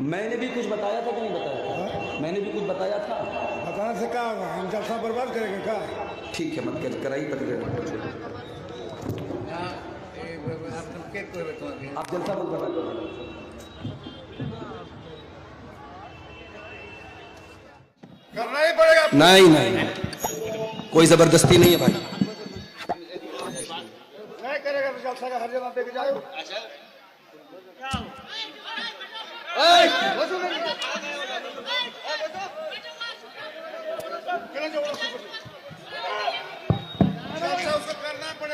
मैंने भी कुछ बताया था कि नहीं बताया था? मैंने भी कुछ बताया था। बताने से क्या होगा, हम जलसा बर्बाद करेंगे क्या? ठीक है, मत कराइए तकरीर। आप जलसा मत बता। करना ही पड़ेगा। नहीं नहीं, कोई जबरदस्ती नहीं है भाई। नहीं करेगा तो जलसा का हर जगह पे जाओ।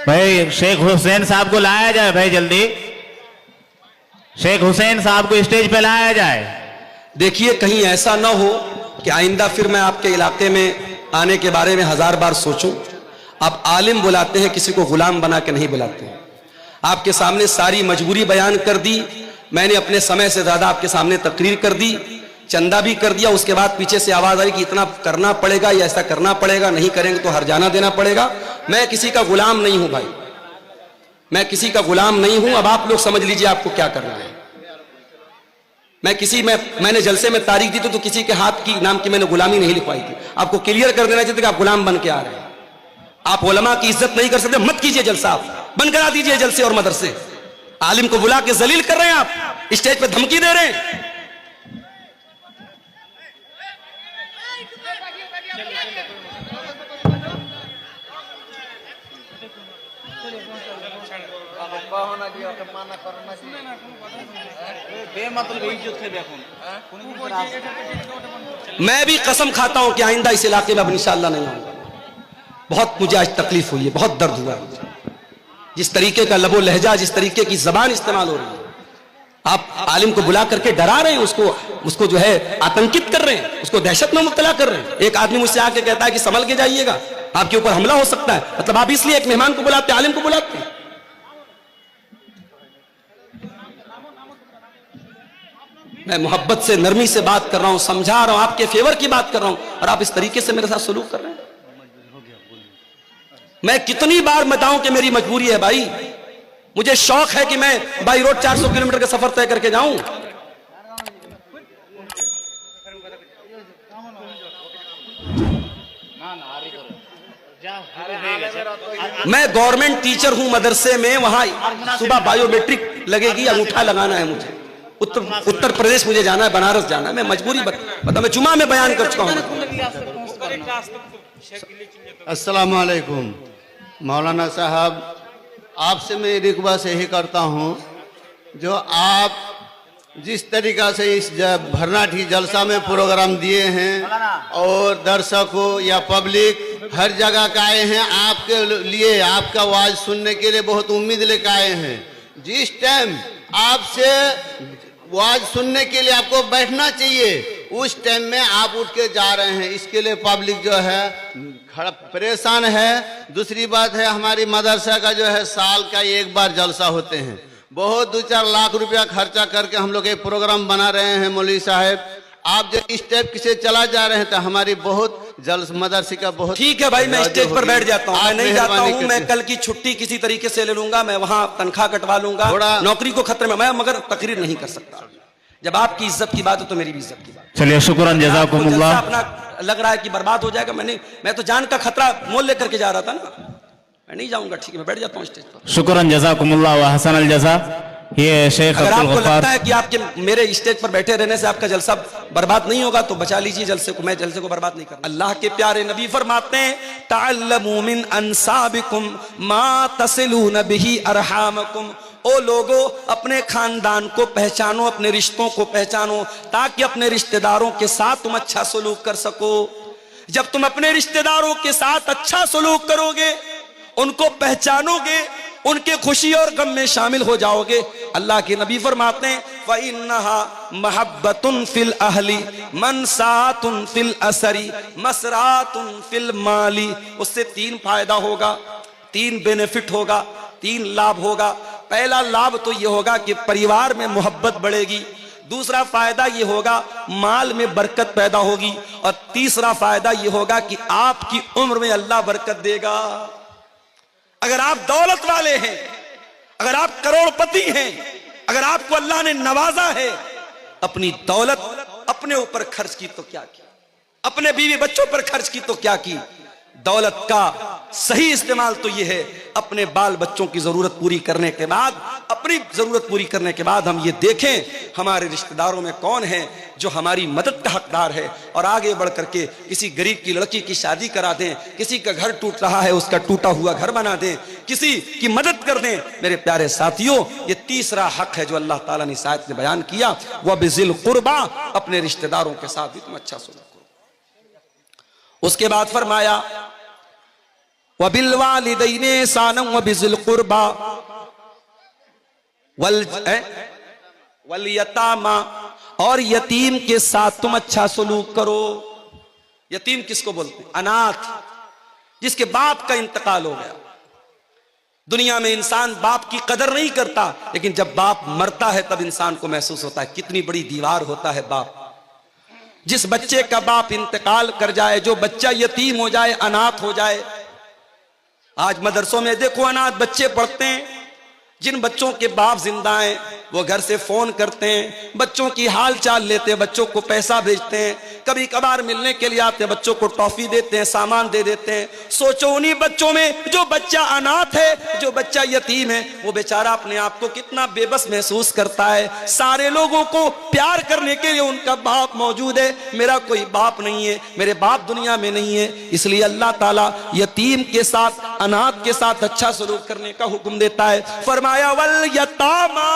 भाई शेख हुसैन साहब को लाया जाए, भाई जल्दी शेख हुसैन साहब को स्टेज पे लाया जाए। देखिए, कहीं ऐसा ना हो कि आइंदा फिर मैं आपके इलाके में आने के बारे में 1000 बार सोचूं। आप आलिम बुलाते हैं, किसी को गुलाम बना के नहीं बुलाते हैं। आपके सामने सारी मजबूरी बयान कर दी मैंने, अपने समय से ज्यादा आपके सामने तकरीर कर दी, चंदा भी कर दिया। उसके बाद पीछे से आवाज आई कि इतना करना पड़ेगा या ऐसा करना पड़ेगा, नहीं करेंगे तो हरजाना देना पड़ेगा। मैं किसी का गुलाम नहीं हूं भाई, मैं किसी का गुलाम नहीं हूं। अब आप लोग समझ लीजिए आपको क्या करना है। मैंने जलसे में तारीख दी तो किसी के हाथ की नाम की मैंने गुलामी नहीं लिखवाई थी। आपको क्लियर कर देना चाहिए कि आप गुलाम बन के आ रहे हैं। आप उलमा की इज्जत नहीं कर सकते, मत कीजिए जलसा, आप बंद करा दीजिए जलसे और मदरसे। आलिम को बुला के जलील कर रहे हैं, आप स्टेज पे धमकी दे रहे हैं। मैं भी कसम खाता हूं कि आइंदा इस इलाके में अब इंशाअल्लाह नहीं आऊंगा। बहुत मुझे आज तकलीफ हुई है, बहुत दर्द हुआ है। जिस तरीके का लबो लहजा, जिस तरीके की जबान इस्तेमाल हो रही है, आप आलिम को बुला करके डरा रहे हैं, उसको जो है आतंकित कर रहे हैं, उसको दहशत में मुब्तला कर रहे हैं। एक आदमी मुझसे आके कहता है कि संभल के जाइएगा, आपके ऊपर हमला हो सकता है। मतलब आप इसलिए एक मेहमान को बुलाते, आलिम को बुलाते हैं। मैं मोहब्बत से, नरमी से बात कर रहा हूं, समझा रहा हूं, आपके फेवर की बात कर रहा हूं, और आप इस तरीके से मेरे साथ सलूक कर रहे हैं। मैं कितनी बार बताऊं कि मेरी मजबूरी है भाई। मुझे शौक है कि मैं बाई रोड 400 किलोमीटर का सफर तय करके जाऊं। मैं गवर्नमेंट टीचर हूं मदरसे में, वहां सुबह बायोमेट्रिक लगेगी, अंगूठा लगाना है मुझे। उत्तर प्रदेश मुझे जाना है, बनारस जाना है। मैं मजबूरी बता, मैं जुमा में बयान कर चुका हूं। अस्सलाम वालेकुम मौलाना साहब, आपसे मैं रिक्वेस्ट यही करता हूं, जो आप जिस तरीका से इस भरनाठी जलसा में प्रोग्राम दिए हैं और दर्शकों या पब्लिक हर जगह का आए हैं, आपके लिए, आपका आवाज सुनने के लिए बहुत उम्मीद लेकर आए हैं। जिस टाइम आपसे आवाज सुनने के लिए आपको बैठना चाहिए, उस टाइम में आप उठ के जा रहे हैं। इसके लिए पब्लिक जो है खड़ा परेशान है। दूसरी बात है, हमारी मदरसा का जो है साल का एक बार जलसा होते हैं। बहुत 2-4 लाख रुपया खर्चा करके हम लोग एक प्रोग्राम बना रहे हैं। मौलवी साहब, आप जो स्टेप से चला जा रहे हैं तो हमारी बहुत मदरसे का बहुत ठीक है भाई, मैं स्टेज पर बैठ जाता हूँ, मैं नहीं जाता हूँ। मैं कल की छुट्टी किसी तरीके से ले लूंगा, मैं वहां तनख्वाह कटवा लूंगा, नौकरी को खतरे में, मैं मगर तकरीर नहीं कर सकता। जब आपकी इज्जत की बात हो तो मेरी भी इज्जत की बात। चलिए, शुक्रान जज़ाकुमुल्लाह। अपना लग रहा है कि बर्बाद हो जाएगा, मैं तो जान का खतरा मोल लेकर के जा रहा था ना, मैं नहीं जाऊंगा। ठीक है, मैं बैठ जाता हूँ स्टेज पर। शुक्रान जज़ाकुमुल्लाह व हसन अल जज़ा। ये शेख अगर अब्दुल आपको गफ्फार, लगता है कि आपके मेरे स्टेज पर बैठे रहने से आपका जलसा बर्बाद नहीं होगा तो बचा लीजिए जलसे को। मैं जलसे को बर्बाद नहीं करता। अल्लाह के प्यारे नबी फरमाते हैं, तअल्लमू मिन अंसाबिकुम मा तसिलून बिही अरहामकुम। ओ लोगो, अपने खानदान को पहचानो, अपने रिश्तों को पहचानो, ताकि अपने रिश्तेदारों के साथ तुम अच्छा सलूक कर सको। जब तुम अपने रिश्तेदारों के साथ अच्छा सलूक करोगे, उनको पहचानोगे, उनके खुशी और गम में शामिल हो जाओगे, अल्लाह के नबी फरमाते हैं, फ़इन्नहा महब्बतुन फिल अहली मनसातुन फिल असरी मसरातुन फिल माली। उससे 3 फायदा होगा, 3 बेनिफिट होगा, 3 लाभ होगा। पहला लाभ तो यह होगा कि परिवार में मोहब्बत बढ़ेगी। दूसरा फायदा यह होगा माल में बरकत पैदा होगी। और तीसरा फायदा यह होगा कि आपकी उम्र में अल्लाह बरकत देगा। अगर आप दौलत वाले हैं, अगर आप करोड़पति हैं, अगर आपको अल्लाह ने नवाजा है, अपनी दौलत अपने ऊपर खर्च की तो क्या किया, अपने बीवी बच्चों पर खर्च की तो क्या की। दौलत का सही इस्तेमाल तो यह है, अपने बाल बच्चों की जरूरत पूरी करने के बाद, अपनी जरूरत पूरी करने के बाद हम ये देखें हमारे रिश्तेदारों में कौन है जो हमारी मदद का हकदार है, और आगे बढ़ करके किसी गरीब की लड़की की शादी करा दें, किसी का घर टूट रहा है उसका टूटा हुआ घर बना दें, किसी की मदद कर दें। मेरे प्यारे साथियों, ये तीसरा हक है जो अल्लाह ताला ने इस आयत में बयान किया, वह बिज़िल कुर्बा, अपने रिश्तेदारों के साथ भी तुम अच्छा सुलूक करो। उसके बाद फरमाया वबिल वालिदैनि ihsanan व बिज़िल कुर्बा वल यतामा, और यतीम के साथ तुम अच्छा सलूक करो। यतीम किसको बोलते हैं? अनाथ, जिसके बाप का इंतकाल हो गया। दुनिया में इंसान बाप की कदर नहीं करता, लेकिन जब बाप मरता है तब इंसान को महसूस होता है कितनी बड़ी दीवार होता है बाप। जिस बच्चे का बाप इंतकाल कर जाए, जो बच्चा यतीम हो जाए, अनाथ हो जाए, आज मदरसों में देखो अनाथ बच्चे पढ़ते हैं। जिन बच्चों के बाप जिंदा हैं वो घर से फोन करते हैं, बच्चों की हाल चाल लेते हैं, बच्चों को पैसा भेजते हैं, कभी कभार मिलने के लिए आते हैं, बच्चों को टॉफी देते हैं, सामान दे देते हैं। सोचो उन्हीं बच्चों में जो बच्चा अनाथ है, जो बच्चा यतीम है, वो बेचारा अपने आप को कितना बेबस महसूस करता है। सारे लोगों को प्यार करने के लिए उनका बाप मौजूद है, मेरा कोई बाप नहीं है, मेरे बाप दुनिया में नहीं है। इसलिए अल्लाह ताला यतीम के साथ, अनाथ के साथ अच्छा सलूक करने का हुक्म देता है। फरमाया वल यतामा,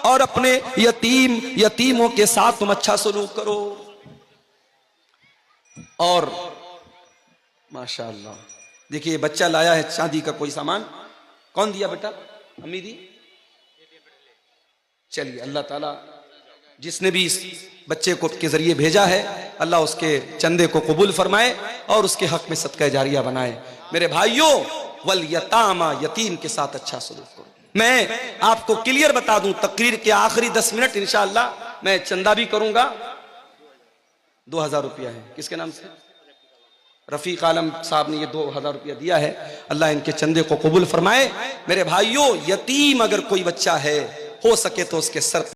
और अपने यतीमों के साथ तुम अच्छा सलूक करो। और माशाअल्लाह देखिए, बच्चा लाया है चांदी का कोई सामान, कौन दिया बेटा? अम्मी दी। चलिए, अल्लाह ताला जिसने भी इस बच्चे को के जरिए भेजा है, अल्लाह उसके चंदे को कबूल फरमाए और उसके हक में सदका जारिया बनाए। मेरे भाइयों, वल यतामा, यतीम के साथ अच्छा सलूक करो। मैं आपको क्लियर बता दूं, तकरीर के आखिरी 10 मिनट इंशाअल्लाह मैं चंदा भी करूंगा। 2000 रुपया है, किसके नाम से? रफीक आलम साहब ने ये 2000 रुपया दिया है, अल्लाह इनके चंदे को कबूल फरमाए। मेरे भाइयों, यतीम अगर कोई बच्चा है, हो सके तो उसके सर